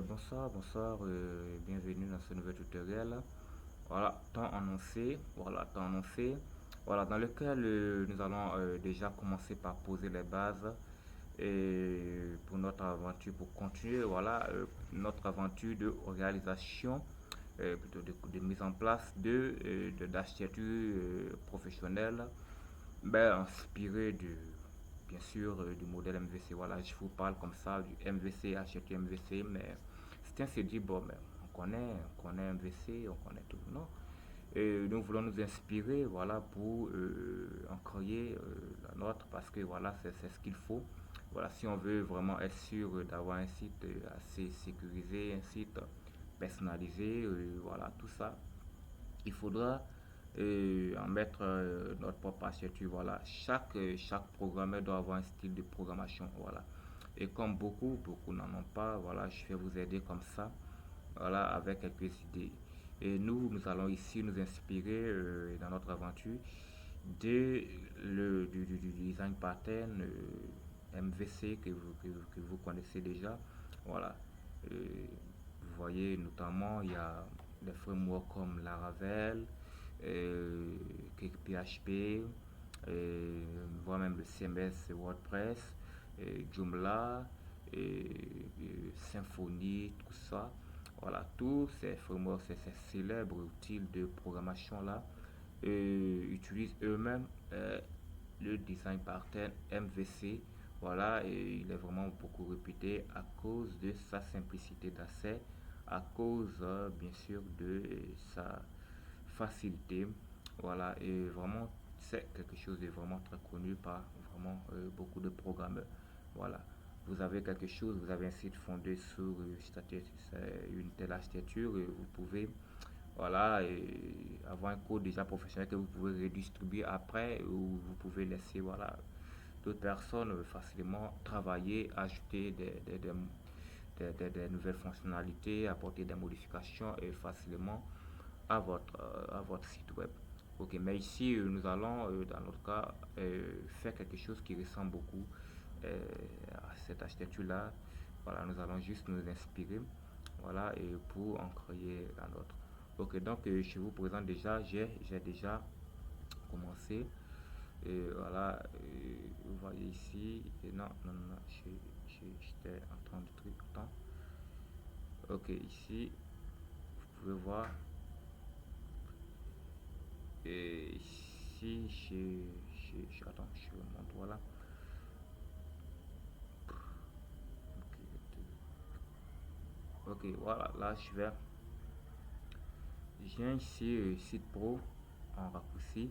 Bonsoir, bienvenue dans ce nouvel tutoriel. Tant annoncé. Voilà, dans lequel nous allons déjà commencer par poser les bases pour notre aventure, pour continuer, notre aventure de réalisation, plutôt de mise en place d'architecture professionnelle, inspiré bien sûr, du modèle MVC. Voilà, je vous parle comme ça du MVC, architecture MVC, mais certains se disent, bon, mais on connaît MVC, on connaît tout, non? Et nous voulons nous inspirer, voilà, pour en créer la nôtre, parce que voilà, c'est ce qu'il faut. Voilà, si on veut vraiment être sûr d'avoir un site assez sécurisé, un site personnalisé, voilà, tout ça, il faudra en mettre notre propre architecture. Voilà, chaque programmeur doit avoir un style de programmation. Voilà, et comme beaucoup n'en ont pas, voilà, je vais vous aider comme ça, voilà, avec quelques idées. Et nous allons ici nous inspirer dans notre aventure du design pattern MVC que vous connaissez déjà. Voilà. Vous voyez notamment, il y a des frameworks comme Laravel, PHP, voire même le CMS WordPress, Joomla, Symfony, tout ça. Voilà, tous ces frameworks, ces célèbres outils de programmation là, utilisent eux-mêmes le design pattern MVC. Voilà, et il est vraiment beaucoup répété à cause de sa simplicité d'accès, à cause bien sûr de sa facilité. Voilà, et vraiment c'est quelque chose de vraiment très connu par vraiment beaucoup de programmeurs. Voilà, vous avez quelque chose, vous avez un site fondé sur une telle architecture, vous pouvez voilà, et avoir un code déjà professionnel que vous pouvez redistribuer après ou vous pouvez laisser voilà, d'autres personnes facilement travailler, ajouter des nouvelles fonctionnalités, apporter des modifications et facilement à votre site web. Ok, mais ici nous allons dans notre cas faire quelque chose qui ressemble beaucoup euh, à cette architecture-là. Voilà, nous allons juste nous inspirer, voilà, et pour en créer un autre. Ok, donc je vous présente déjà, j'ai déjà commencé. Et voilà, vous voyez ici, et non, j'étais en train de truc. Attends. Ok, ici, vous pouvez voir, et ici, attends, je montre, voilà. Ok, voilà, là, je viens ici, site pro, en raccourci.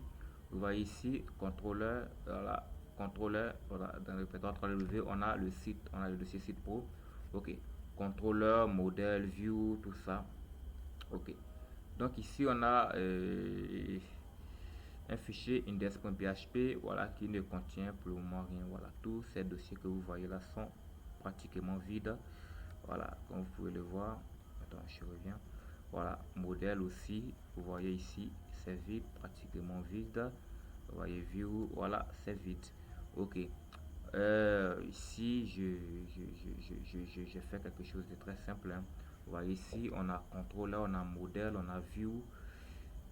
Vous voyez ici, contrôleur, voilà, contrôleur, voilà, dans le répertoire 3W, on a le site, on a le dossier site pro. Ok, contrôleur, modèle, view, tout ça. Ok, donc ici on a un fichier index.php, voilà, qui ne contient pour le moment rien. Voilà, tous ces dossiers que vous voyez là sont pratiquement vides. Voilà, comme vous pouvez le voir. Attends, je reviens. Voilà, modèle aussi, vous voyez ici, c'est vide, pratiquement vide. Vous voyez view, voilà, c'est vide. Ok. Ici, je fais quelque chose de très simple, hein. Vous voyez ici, on a contrôleur, on a modèle, on a view.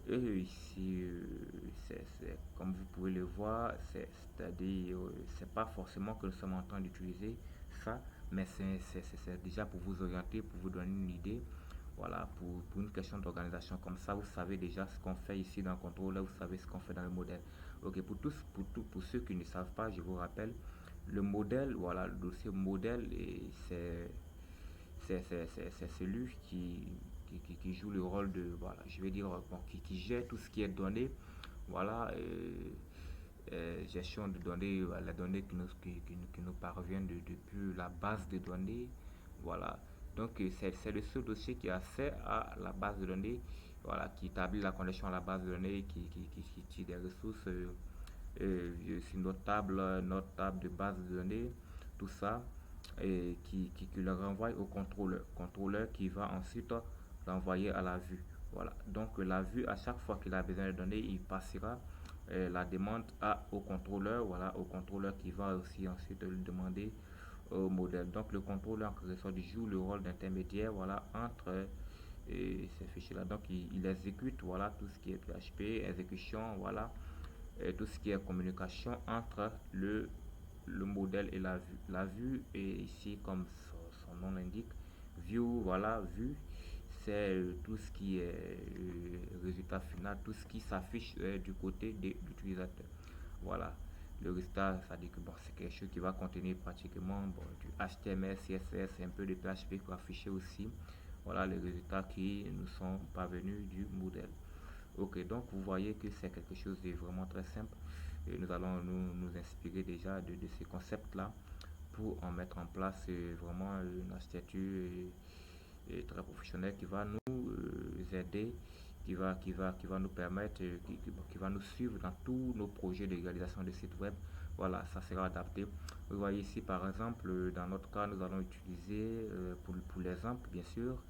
Et ici, comme vous pouvez le voir, c'est-à-dire, c'est pas forcément que nous sommes en train d'utiliser ça, mais c'est déjà pour vous orienter, pour vous donner une idée. Voilà, pour une question d'organisation comme ça, vous savez déjà ce qu'on fait ici dans le contrôle, vous savez ce qu'on fait dans le modèle. Ok, pour ceux qui ne savent pas, je vous rappelle, le modèle, voilà, le dossier modèle, et c'est celui qui joue le rôle de, voilà, je vais dire, bon, qui gère tout ce qui est donné, voilà, gestion de données, la donnée qui nous parviennent depuis la base de données, voilà. Donc c'est le seul dossier qui a accès à la base de données, voilà, qui établit la connexion à la base de données, qui tire des ressources sur notre table de base de données, tout ça, et qui le renvoie au contrôleur qui va ensuite l'envoyer à la vue. Voilà. Donc la vue, à chaque fois qu'il a besoin de données, il passera la demande au contrôleur, voilà, au contrôleur qui va aussi ensuite lui demander au modèle. Donc le contrôleur en quelque sorte joue le rôle d'intermédiaire, voilà, entre ces fichiers là. Donc il exécute, voilà, tout ce qui est PHP exécution, voilà, et tout ce qui est communication entre le modèle et la vue est ici comme son nom l'indique, view, voilà, vue, c'est tout ce qui est résultat final, tout ce qui s'affiche du côté de l'utilisateur. Voilà, le résultat, ça dit que bon, c'est quelque chose qui va contenir pratiquement bon, du HTML, CSS, un peu de PHP pour afficher aussi. Voilà les résultats qui nous sont parvenus du modèle. Ok, donc vous voyez que c'est quelque chose de vraiment très simple. Et nous allons nous inspirer déjà de ces concepts-là pour en mettre en place vraiment une architecture très professionnelle qui va nous aider, qui va nous permettre, qui va nous suivre dans tous nos projets de réalisation de sites web. Voilà, ça sera adapté. Vous voyez ici, par exemple, dans notre cas, nous allons utiliser, pour l'exemple, bien sûr,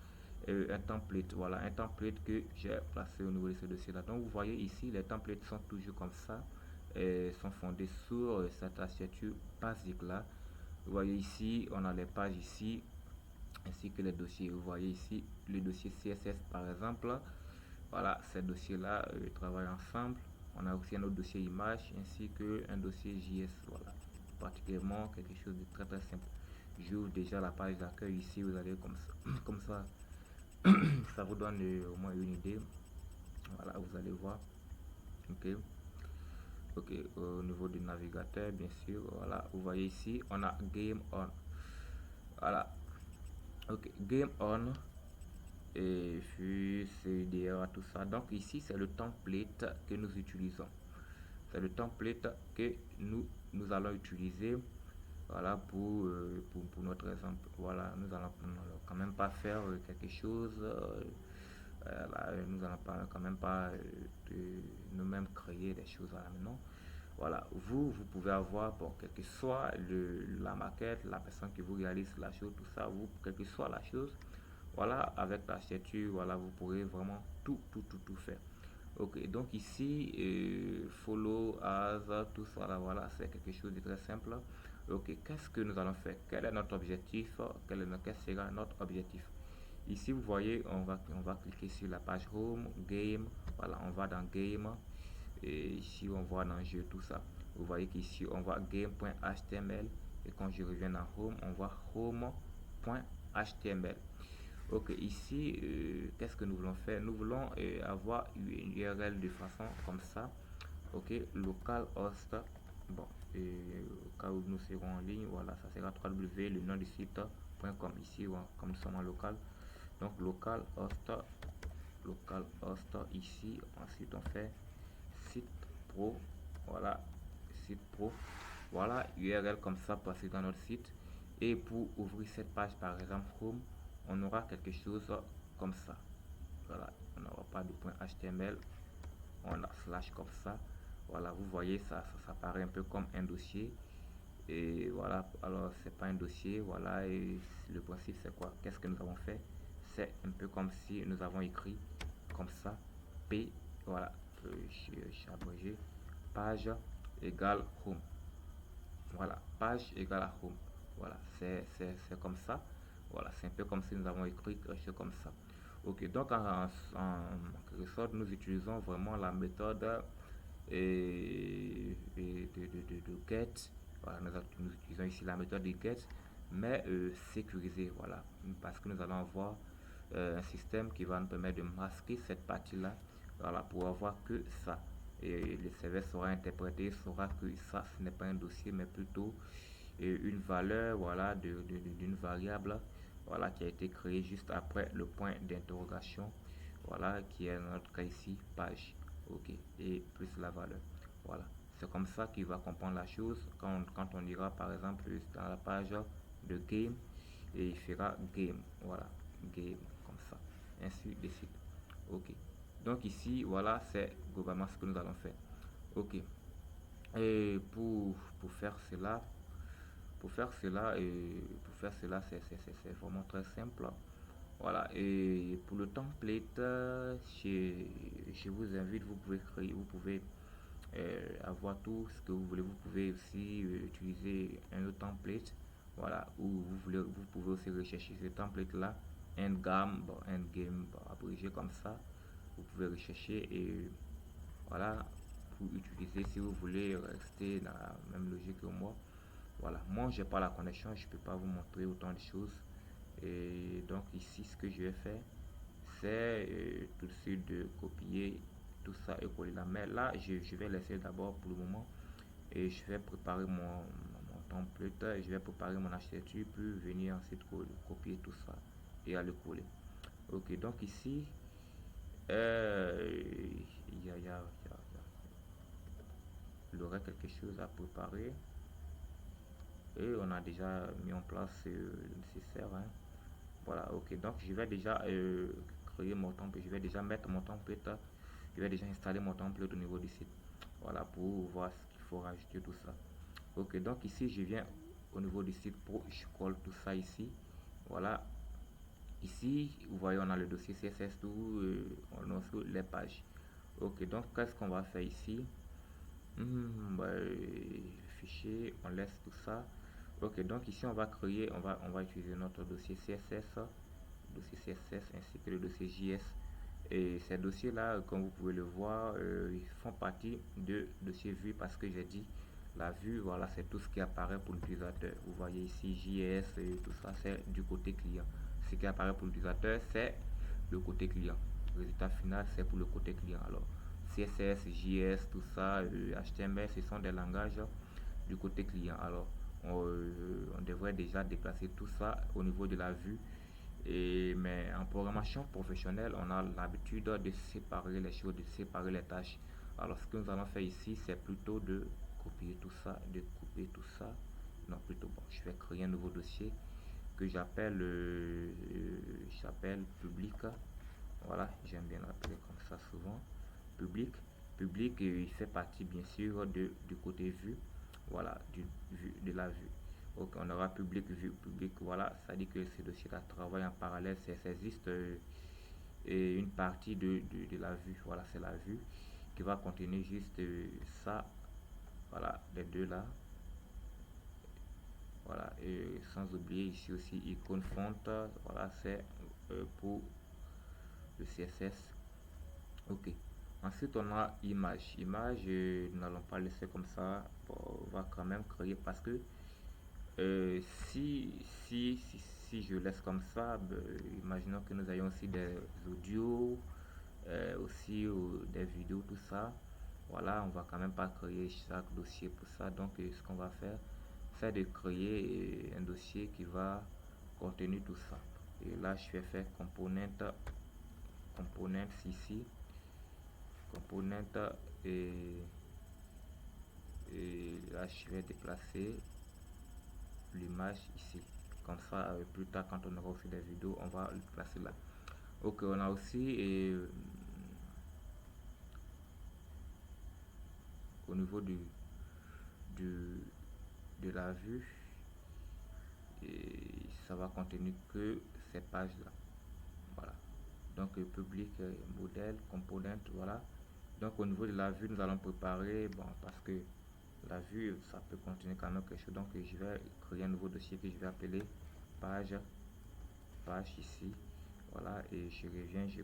un template. Voilà, un template que j'ai placé au niveau de ce dossier-là. Donc, vous voyez ici, les templates sont toujours comme ça, et sont fondés sur cette architecture basique-là. Vous voyez ici, on a les pages ici, ainsi que les dossiers. Vous voyez ici le dossier CSS par exemple. Voilà, ces dossiers-là travaillent ensemble. On a aussi un autre dossier image ainsi que un dossier JS. Voilà, particulièrement quelque chose de très très simple. J'ouvre déjà la page d'accueil ici. Vous allez comme ça, comme ça vous donne au moins une idée. Voilà, vous allez voir. Ok, ok. Au niveau du navigateur, bien sûr. Voilà, vous voyez ici, on a Game On. Voilà, ok, Game On. Et puis CDR, tout ça. Donc ici, c'est le template que nous utilisons. C'est le template que nous allons utiliser, voilà, pour notre exemple. Voilà, nous allons quand même pas faire quelque chose, là, nous allons pas, quand même pas nous-mêmes créer des choses là maintenant. Voilà, vous pouvez avoir, bon, quelle que soit la maquette, la personne qui vous réalise la chose, tout ça, vous, quelle que soit la chose, voilà, avec l'architecture, voilà, vous pourrez vraiment tout faire. Ok, donc ici, follow as, tout ça, là, voilà, c'est quelque chose de très simple. Ok, qu'est-ce que nous allons faire? Quel est notre objectif? Quel sera notre objectif? Ici, vous voyez, on va cliquer sur la page Home, Game, voilà, on va dans Game, et ici, on voit dans Jeu, tout ça. Vous voyez qu'ici, on voit game.html, et quand je reviens dans Home, on voit home.html. Ok, ici, qu'est-ce que nous voulons faire? Nous voulons avoir une URL de façon comme ça. Ok, localhost. Bon, au cas où nous serons en ligne, voilà, ça sera www, le nom du site.com ici, comme nous sommes en local. Donc, localhost ici. Ensuite, on fait site pro. Voilà, site pro. Voilà, URL comme ça, passer dans notre site. Et pour ouvrir cette page, par exemple, Home, on aura quelque chose comme ça. Voilà, on n'aura pas de point HTML, on a slash comme ça. Voilà, vous voyez, ça paraît un peu comme un dossier. Et voilà, alors c'est pas un dossier, voilà, et le principe c'est quoi? Qu'est-ce que nous avons fait? C'est un peu comme si nous avons écrit comme ça, P, voilà, j'ai abrégé, page égale home. Voilà, page égale à home. Voilà, c'est comme ça. Voilà, c'est un peu comme si nous avons écrit quelque chose comme ça. Ok, donc quelque sorte, nous utilisons vraiment la méthode de get. Voilà, nous utilisons ici la méthode de get, mais sécurisée. Voilà, parce que nous allons avoir un système qui va nous permettre de masquer cette partie-là. Voilà, pour avoir que ça. Et le serveur sera interprété, saura que ça, ce n'est pas un dossier, mais plutôt une valeur, voilà, d'une variable, voilà, qui a été créée juste après le point d'interrogation, voilà, qui est dans notre cas ici, page, ok, et plus la valeur, voilà. C'est comme ça qu'il va comprendre la chose quand on ira, par exemple, dans la page de game, et il fera game, voilà, game, comme ça, ainsi de suite, ok. Donc ici, voilà, c'est globalement ce que nous allons faire. Ok. Et pour faire cela, c'est vraiment très simple. Voilà. Et pour le template, je vous invite, vous pouvez créer, vous pouvez avoir tout ce que vous voulez. Vous pouvez aussi utiliser un autre template. Voilà, ou vous pouvez aussi rechercher ce template là, Endgame, bon, Endgame, bon, abrégé comme ça. Vous pouvez rechercher et voilà, pour utiliser si vous voulez rester dans la même logique que moi. Voilà, moi j'ai pas la connexion, je peux pas vous montrer autant de choses. Et donc ici, ce que je vais faire, c'est tout de suite de copier tout ça et coller là. Mais là, je vais laisser d'abord pour le moment et je vais préparer mon template, je vais préparer mon architecture, puis venir ensuite copier tout ça et à le coller. Ok, donc ici, il y aurait quelque chose à préparer et on a déjà mis en place le nécessaire, hein. Voilà, ok, donc je vais déjà créer mon template, je vais déjà mettre mon template, je vais déjà installer mon template au niveau du site. Voilà, pour voir ce qu'il faut rajouter, tout ça. Ok, donc ici je viens au niveau du site pro, je colle tout ça ici. Voilà, ici vous voyez on a le dossier CSS, tout, on a aussi les pages. Ok, donc qu'est-ce qu'on va faire ici? Le fichier, on laisse tout ça. Ok, donc ici on va créer, on va utiliser notre dossier CSS ainsi que le dossier JS. Et ces dossiers là, comme vous pouvez le voir, ils font partie de dossier vue parce que j'ai dit la vue, voilà, c'est tout ce qui apparaît pour l'utilisateur. Vous voyez ici JS et tout ça, c'est du côté client. Ce qui apparaît pour l'utilisateur, c'est le côté client. Le résultat final, c'est pour le côté client. Alors, CSS, JS, tout ça, HTML, ce sont des langages du côté client. Alors, on devrait déjà déplacer tout ça au niveau de la vue. Mais en programmation professionnelle, on a l'habitude de séparer les choses, de séparer les tâches. Alors, ce que nous allons faire ici, c'est plutôt de copier tout ça, de couper tout ça. Non, plutôt, bon, je vais créer un nouveau dossier que j'appelle public. Voilà, j'aime bien l'appeler comme ça souvent. Public. Public, il fait partie bien sûr du côté vue. Voilà, de la vue. Donc on aura public, vue, public. Voilà, ça dit que ces dossiers-là travaillent en parallèle. Ça existe et une partie de la vue. Voilà, c'est la vue qui va contenir juste ça. Voilà, les deux là. Voilà, et sans oublier ici aussi icône font. Voilà, c'est pour le CSS. Ok. Ensuite, on a image. Image, nous n'allons pas laisser comme ça. Bon, on va quand même créer parce que euh, si, si je laisse comme ça, ben, imaginons que nous ayons aussi des audios, aussi des vidéos, tout ça. Voilà, on va quand même pas créer chaque dossier pour ça. Donc, ce qu'on va faire, c'est de créer un dossier qui va contenir tout ça. Et là, je vais faire component ici, component et, et là, je vais déplacer l'image ici. Comme ça, plus tard, quand on aura aussi des vidéos, on va le placer là. Ok, on a aussi au niveau du, de la vue, et ça va contenir que ces pages là. Voilà. Donc, public, modèle, component, voilà. Donc, au niveau de la vue, nous allons préparer, bon, parce que la vue, ça peut contenir quand même quelque chose. Donc, je vais créer un nouveau dossier que je vais appeler page, page ici. Voilà, et je reviens, je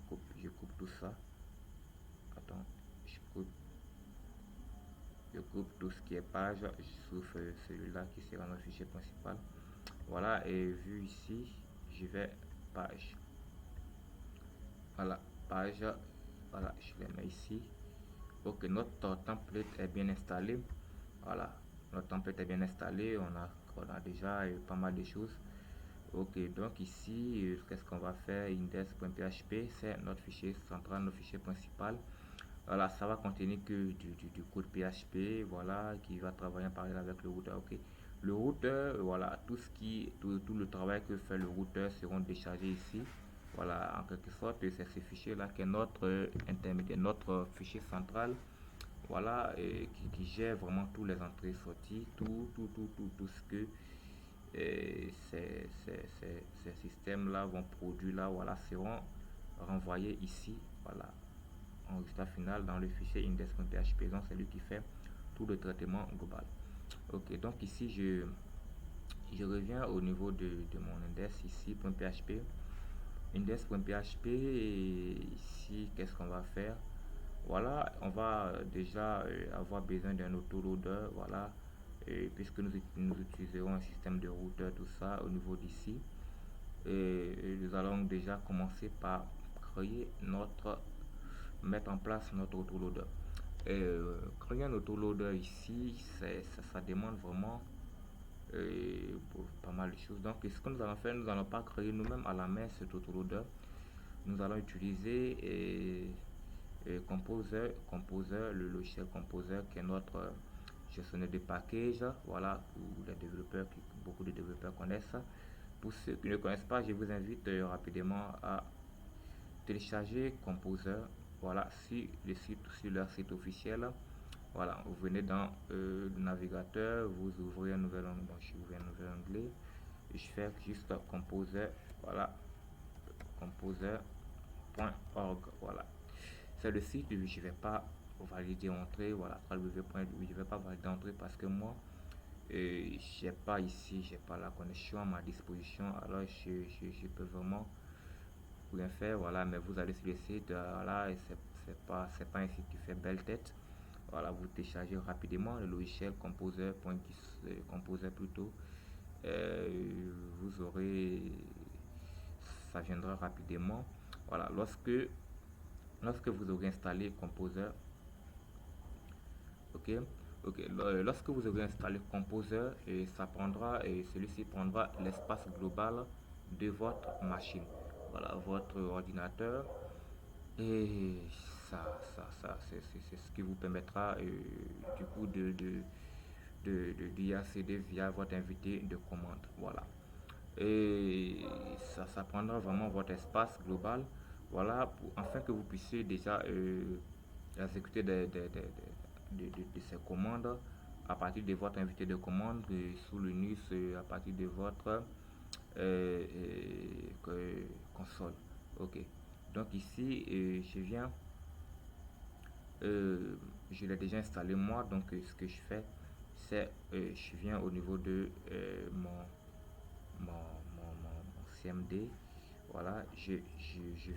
coupe tout ça. Attends, je coupe tout ce qui est page, sauf celui-là qui sera notre fichier principal. Voilà, et vu ici, je vais page. Voilà, page. Voilà, je les mets ici. Ok, notre template est bien installé. Voilà, notre template est bien installé. On a déjà pas mal de choses. Ok, donc ici, qu'est-ce qu'on va faire? Index.php, c'est notre fichier central, notre fichier principal. Voilà, ça va contenir que du code PHP, voilà, qui va travailler en parallèle avec le routeur. Ok, le routeur, voilà, tout le travail que fait le routeur seront déchargés ici. Voilà, en quelque sorte, c'est ce fichier-là qui est notre intermédiaire, notre fichier central. Voilà, et qui gère vraiment tous les entrées sorties, tout ce que ces systèmes-là vont produire là, voilà, seront renvoyés ici, voilà, en résultat final dans le fichier index.php. Donc c'est lui qui fait tout le traitement global. Ok, donc ici je reviens au niveau de mon index ici, .php. Index.php, et ici, qu'est-ce qu'on va faire? Voilà, on va déjà avoir besoin d'un autoloader, voilà, puisque nous utiliserons un système de routeur, tout ça, au niveau d'ici. Nous allons déjà commencer par créer mettre en place notre autoloader. Créer un autoloader ici, ça demande vraiment pas mal de choses. Donc, ce que nous allons faire, nous n'allons pas créer nous-mêmes à la main cet autoloader. Nous allons utiliser Composer, le logiciel Composer qui est notre gestionnaire de package. Voilà, pour les développeurs, beaucoup de développeurs connaissent. Pour ceux qui ne connaissent pas, je vous invite rapidement à télécharger Composer. Voilà, sur leur site officiel. Voilà, vous venez dans le navigateur, vous ouvrez un nouvel onglet. Donc, je ouvre un nouvel onglet. Et je fais juste Composer. Voilà, composer.org. Voilà, c'est le site. Je ne vais pas valider entrée. Voilà, www.lui, je ne vais pas valider entrée parce que moi, j'ai pas ici, j'ai pas la connexion à ma disposition. Alors, je peux vraiment rien faire. Voilà, mais vous allez sur le site. Voilà, et c'est pas un site qui fait belle tête. Voilà, vous téléchargez rapidement le logiciel Composer plutôt. Vous aurez, ça viendra rapidement. Voilà, lorsque vous aurez installé Composer, ok, lorsque vous aurez installé Composer, celui-ci prendra l'espace global de votre machine. Voilà, votre ordinateur. Et c'est ce qui vous permettra du coup d'y accéder via votre invité de commande. Voilà. Et ça prendra vraiment votre espace global. Voilà, afin que vous puissiez déjà exécuter de ces commandes à partir de votre invité de commande sous Linux, à partir de votre console. Ok. Donc ici, je l'ai déjà installé moi. Donc ce que je fais, c'est je viens au niveau de mon CMD. Voilà, je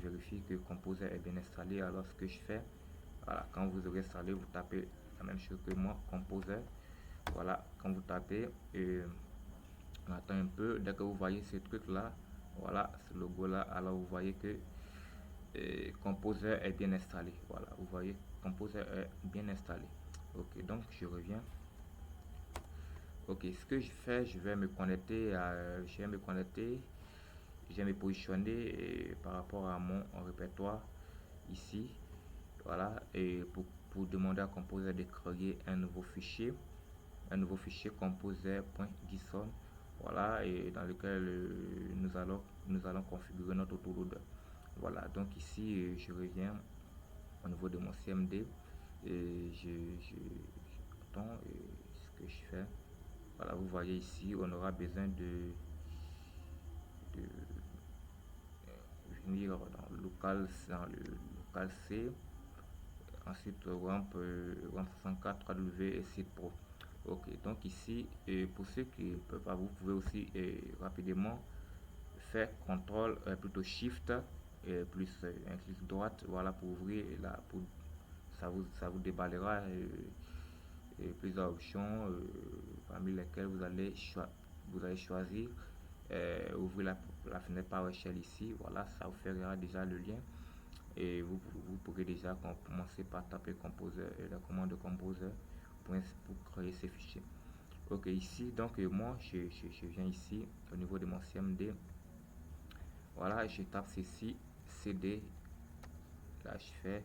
vérifie que Composer est bien installé. Alors ce que je fais, voilà, quand vous aurez installé, vous tapez la même chose que moi, Composer. Voilà, quand vous tapez, on attend un peu. Dès que vous voyez ce truc là, voilà, ce logo là, alors vous voyez que Composer est bien installé. Voilà, vous voyez, Composer est bien installé. Ok, donc je reviens. Ok, ce que je fais, je vais me connecter je vais me positionner par rapport à mon répertoire ici. Voilà, et pour demander à Composer de créer un nouveau fichier composer.json. Voilà, et dans lequel nous allons configurer notre autoloader. Voilà, donc ici je reviens au niveau de mon CMD et attends, ce que je fais. Voilà, vous voyez ici, on aura besoin de venir dans le local C, ensuite ramp 64 W et site pro. Ok, donc ici, pour ceux qui ne peuvent pas, vous pouvez aussi rapidement faire CTRL, plutôt Shift plus un clic droite, voilà, pour ouvrir ça vous déballera plusieurs options parmi lesquelles vous allez choisir ouvrir la fenêtre PowerShell ici. Voilà, ça vous fera déjà le lien et vous pourrez déjà commencer par taper Composer la commande de Composer pour créer ces fichiers. Ok, ici donc moi je viens ici au niveau de mon CMD. Voilà, je tape ceci cd, là je fais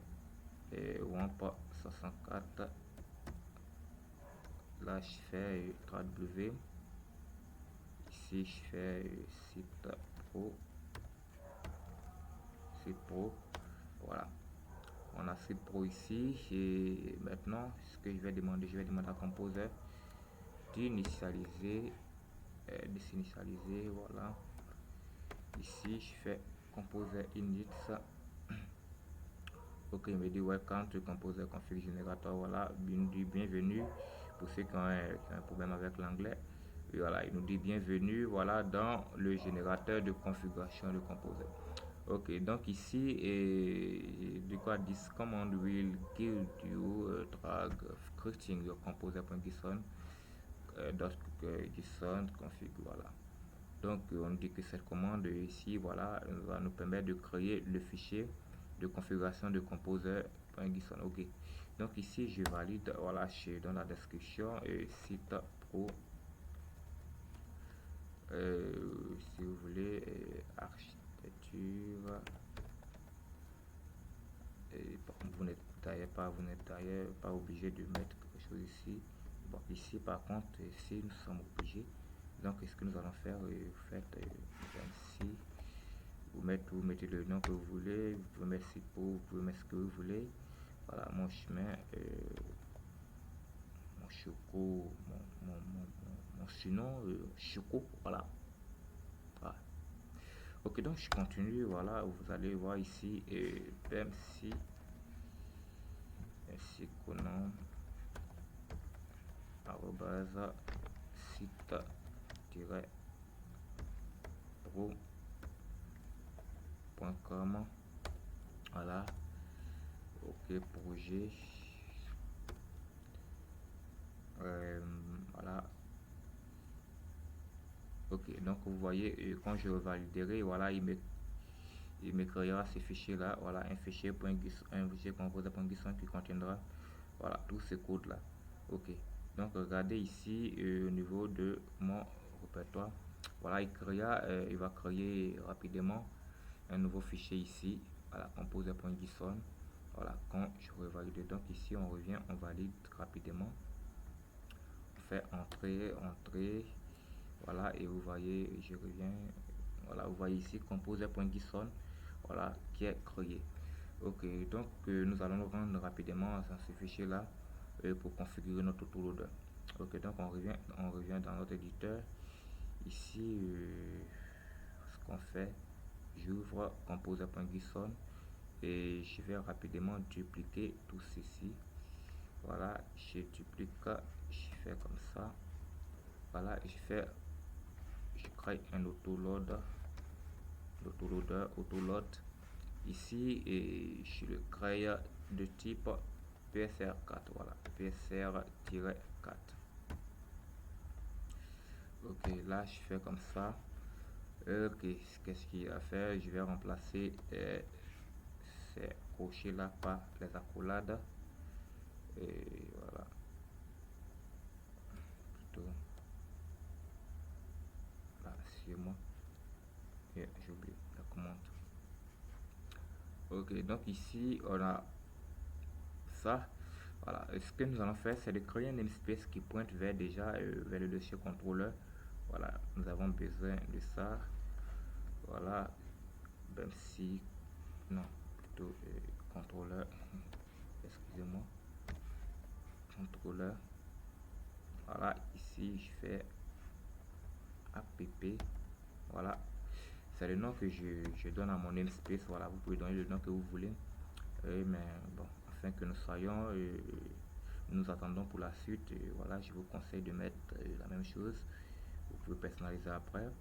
WAMP 64, là je fais 3W, ici je fais site pro. Voilà, on a site pro ici. Et maintenant ce que je vais demander à Composer d'initialiser, voilà, ici je fais Composer init. Ok, il me dit welcome to Composer config generator. Voilà, bienvenue pour ceux qui ont un problème avec l'anglais. Et voilà, il nous dit bienvenue, voilà, dans le générateur de configuration de Composer. Ok, donc ici, de quoi this command will give you drag scripting your composer.json .json config, voilà. Donc on dit que cette commande ici, voilà, va nous permettre de créer le fichier de configuration de composer.json. Ok, donc ici je valide, voilà, dans la description site pro, si vous voulez, architecture. Et vous n'êtes d'ailleurs pas obligé de mettre quelque chose ici. Bon, ici par contre, ici nous sommes obligés. Donc, ce que nous allons faire, vous faites ici, vous mettez le nom que vous voulez, vous pouvez mettre Sipo, vous pouvez mettre ce que vous voulez. Voilà, mon chemin, mon choco, mon surnom, choco, voilà. Voilà. Ok, donc je continue, voilà, vous allez voir ici, PMC, ainsi que nom, arrobase, site-pro.com, voilà. Ok, projet, voilà. Ok, donc vous voyez, quand je validerai, voilà, il me créera ce fichier là, voilà, un fichier composer.json qui contiendra, voilà, tous ces codes là. Ok, donc regardez ici au niveau de mon répertoire, voilà, il va créer rapidement un nouveau fichier ici, voilà, composer.json. Voilà, quand je revalide, donc ici on revient, on valide rapidement, on fait entrer, voilà, et vous voyez, je reviens, voilà, vous voyez ici composer.json, voilà, qui est créé. Ok, donc nous allons nous rendre rapidement dans ce fichier là pour configurer notre autoloader. Ok, donc on revient dans notre éditeur. Ici, ce qu'on fait, j'ouvre composer.json et je vais rapidement dupliquer tout ceci. Voilà, je duplique, je fais comme ça. Voilà, je crée un autoloader ici et je le crée de type PSR4. Voilà, PSR-4. Ok, là je fais comme ça. Ok, qu'est-ce qu'il y a à faire? Je vais remplacer ces crochets là par les accolades. Et voilà, plutôt là, sur moi. Et j'oublie la commande. Ok, donc ici on a ça. Voilà, ce que nous allons faire, c'est de créer un namespace qui pointe vers vers le dossier contrôleur. Voilà, nous avons besoin de ça. Voilà, même si non, plutôt contrôleur. Excusez-moi, contrôleur. Voilà, ici je fais app. Voilà, c'est le nom que je donne à mon namespace. Voilà, vous pouvez donner le nom que vous voulez. Mais bon, afin que nous soyons, nous attendons pour la suite. Voilà, je vous conseille de mettre la même chose. Vous pouvez personnaliser après.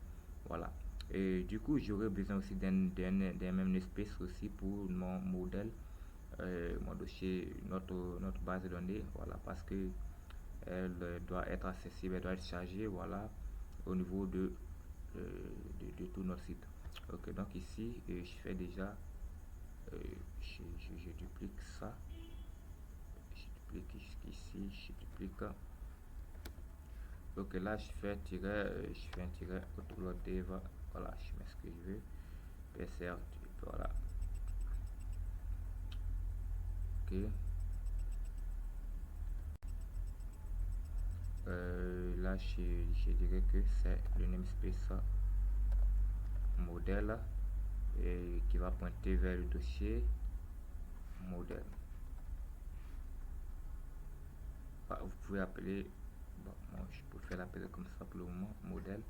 Voilà. Et du coup, j'aurais besoin aussi d'un même espace aussi pour mon modèle, mon dossier, notre base de données. Voilà, parce que elle doit être accessible, elle doit être chargée. Voilà, au niveau de tout notre site. Ok, donc ici, je fais déjà, je duplique ça, je duplique jusqu'ici, je duplique. Ok, là je fais un tiret autoload dev, voilà, je mets ce que je veux, PSR, voilà, ok. Là je dirais que c'est le namespace modèle et qui va pointer vers le dossier modèle. Ah, vous pouvez appeler, bon, moi je préfère l'appeler comme ça pour le moment, modèle,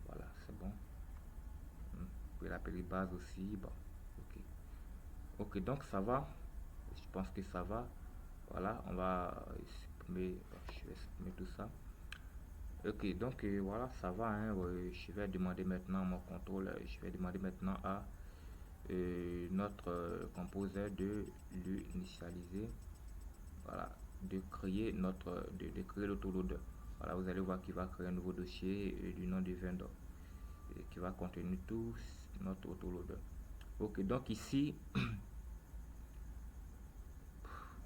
voilà, c'est bon. Vous pouvez l'appeler base aussi, bon, ok. Ok, donc ça va, je pense que ça va. Voilà, on va supprimer, je vais supprimer tout ça. Ok, donc voilà, ça va, hein, je vais demander maintenant à mon contrôle, je vais demander maintenant à notre composeur de l'initialiser, voilà, de créer de créer l'autoloader. Voilà, vous allez voir qu'il va créer un nouveau dossier du nom du vendor et qui va contenir tout notre autoloader. Ok, donc ici,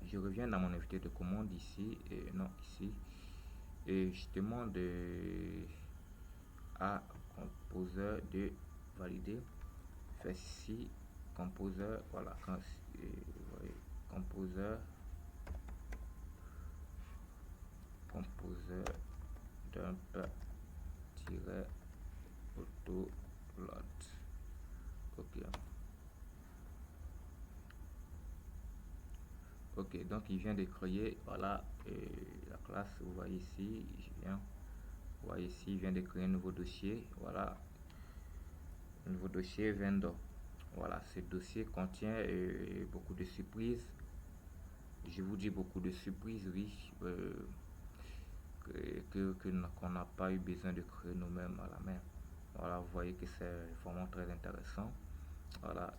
je reviens dans mon invité de commande ici, et non, ici, et je demande à composer de valider. Fait ici, composer, voilà, quand, voyez, composer, composer dump tiret autoload. Ok. Ok, donc il vient de créer, voilà, la classe, vous voyez ici, vous voyez ici, il vient de créer un nouveau dossier, voilà, un nouveau dossier vendor. Voilà, ce dossier contient beaucoup de surprises. Je vous dis beaucoup de surprises, oui, qu'on n'a pas eu besoin de créer nous-mêmes à la main. Voilà, vous voyez que c'est vraiment très intéressant. Voilà,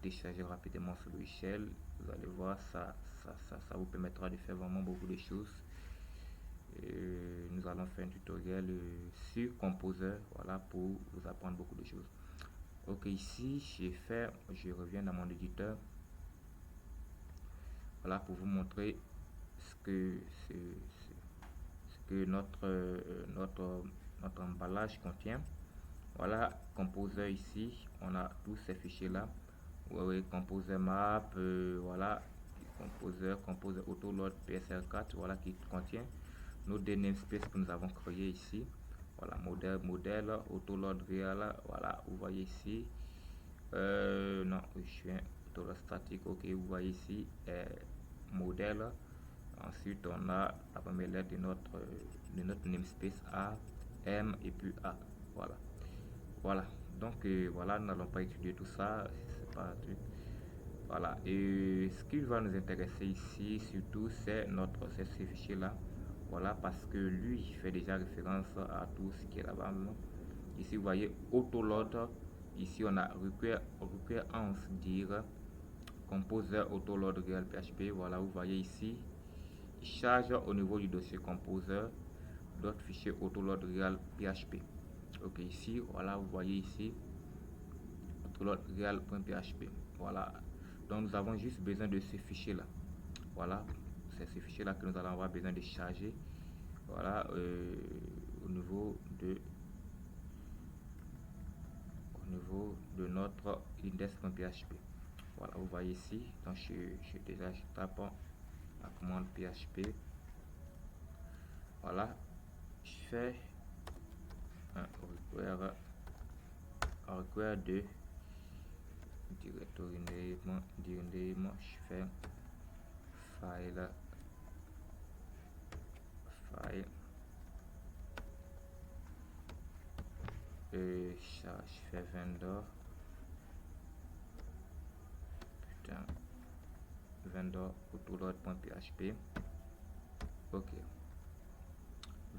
décharger rapidement ce logiciel, vous allez voir, ça vous permettra de faire vraiment beaucoup de choses. Nous allons faire un tutoriel sur Composer, voilà, pour vous apprendre beaucoup de choses. Ok, ici je reviens dans mon éditeur, voilà, pour vous montrer ce que notre emballage contient. Voilà, Composer ici, on a tous ces fichiers là. Oui, Composer map, voilà, Composer autoload PSR4, voilà, qui contient nos deux namespaces que nous avons créés ici. Voilà, modèle, autoload real, voilà, vous voyez ici. Non, je suis un autoload statique, ok, vous voyez ici, modèle. Ensuite, on a la première lettre de notre namespace A, M et puis A. Voilà. Voilà. Donc, voilà, nous n'allons pas étudier tout ça. C'est pas un truc. Voilà. Et ce qui va nous intéresser ici, surtout, c'est ce fichier-là. Voilà, parce que lui, il fait déjà référence à tout ce qui est là-bas. Ici, vous voyez, autoload. Ici, on a require en dire composer autoload real PHP. Voilà, vous voyez ici, il charge au niveau du dossier composer d'autres fichiers autoload real PHP. Ok, ici, voilà, vous voyez ici, autoload real.php. Voilà, donc nous avons juste besoin de ce fichier là. Voilà, c'est ce fichier là que nous allons avoir besoin de charger. Voilà, au niveau de notre index.php. Voilà, vous voyez ici, donc je tape la commande php. Voilà, je fais un require de directory name, je fais file je fais vendor, putain, vendor autoload.php. Ok,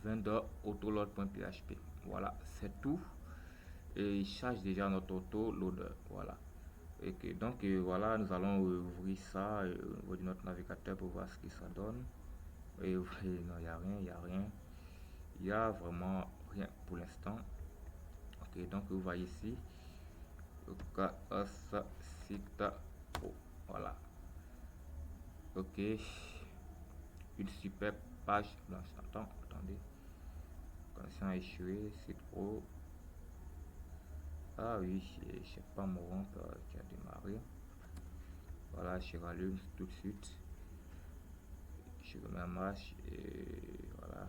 vendor autoload.php. Voilà, c'est tout. Et il charge déjà notre autoloader. Voilà. Ok, donc voilà, nous allons ouvrir ça au niveau de notre navigateur pour voir ce que ça donne. Et non, il n'y a rien, il n'y a rien. Il n'y a vraiment rien pour l'instant. Ok, donc vous voyez ici, site pro. Voilà. Ok, une super page blanche. Attendez. Connexion échouée, site pro. Ah oui, je sais pas mon rampe qui a démarré. Voilà, je rallume tout de suite. Je remets en marche et voilà.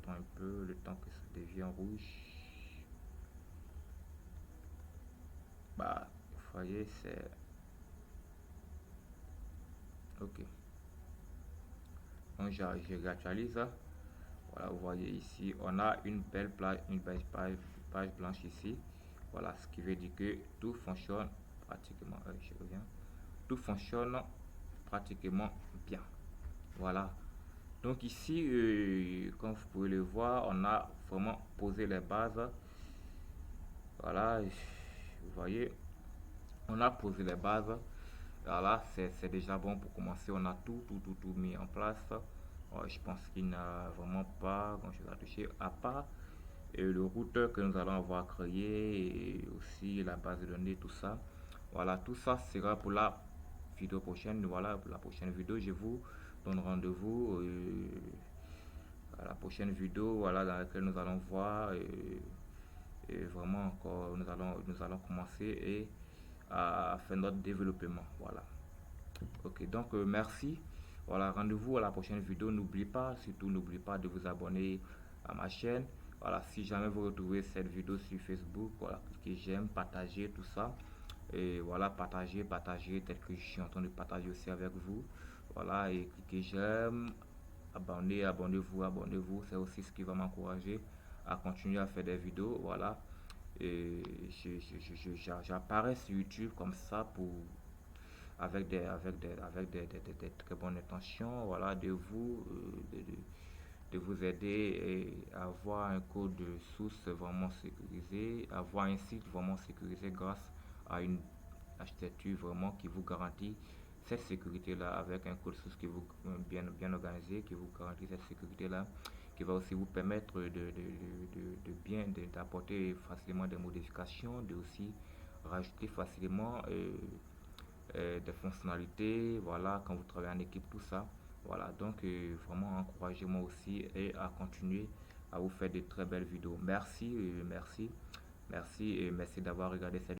Attends un peu le temps que ça devienne rouge. Bah, vous voyez, c'est ok. Donc, je réactualise. Voilà, vous voyez ici, on a une belle page blanche ici. Voilà, ce qui veut dire que tout fonctionne pratiquement. Je reviens. Tout fonctionne pratiquement bien. Voilà. Donc ici, comme vous pouvez le voir, on a vraiment posé les bases. Voilà, vous voyez, on a posé les bases. Voilà, c'est déjà bon pour commencer. On a tout mis en place. Je pense qu'il n'y a vraiment pas grand-chose à toucher à part le routeur que nous allons avoir créé et aussi la base de données, tout ça. Voilà, tout ça sera pour la vidéo prochaine. Voilà, pour la prochaine vidéo, je vous donne rendez-vous à la prochaine vidéo, voilà, dans laquelle nous allons voir et vraiment encore, nous allons commencer à faire notre développement. Voilà. Ok, donc merci. Voilà, rendez-vous à la prochaine vidéo. N'oubliez pas, surtout n'oubliez pas de vous abonner à ma chaîne. Voilà, si jamais vous retrouvez cette vidéo sur Facebook, voilà, cliquez j'aime, partagez tout ça. Et voilà, partagez, tel que je suis en train de partager aussi avec vous. Voilà, et cliquez j'aime, abonnez-vous. C'est aussi ce qui va m'encourager à continuer à faire des vidéos. Voilà, et j'apparais sur YouTube comme ça pour avec des très bonnes intentions, voilà, de vous aider à avoir un code de source vraiment sécurisé, avoir un site vraiment sécurisé grâce à une architecture vraiment qui vous garantit cette sécurité-là avec un code source qui vous bien organisé, qui vous garantit cette sécurité-là, qui va aussi vous permettre d'apporter facilement des modifications, de aussi rajouter facilement des fonctionnalités, voilà, quand vous travaillez en équipe, tout ça. Voilà, donc vraiment encouragez-moi aussi et à continuer à vous faire de très belles vidéos. Merci et merci d'avoir regardé cette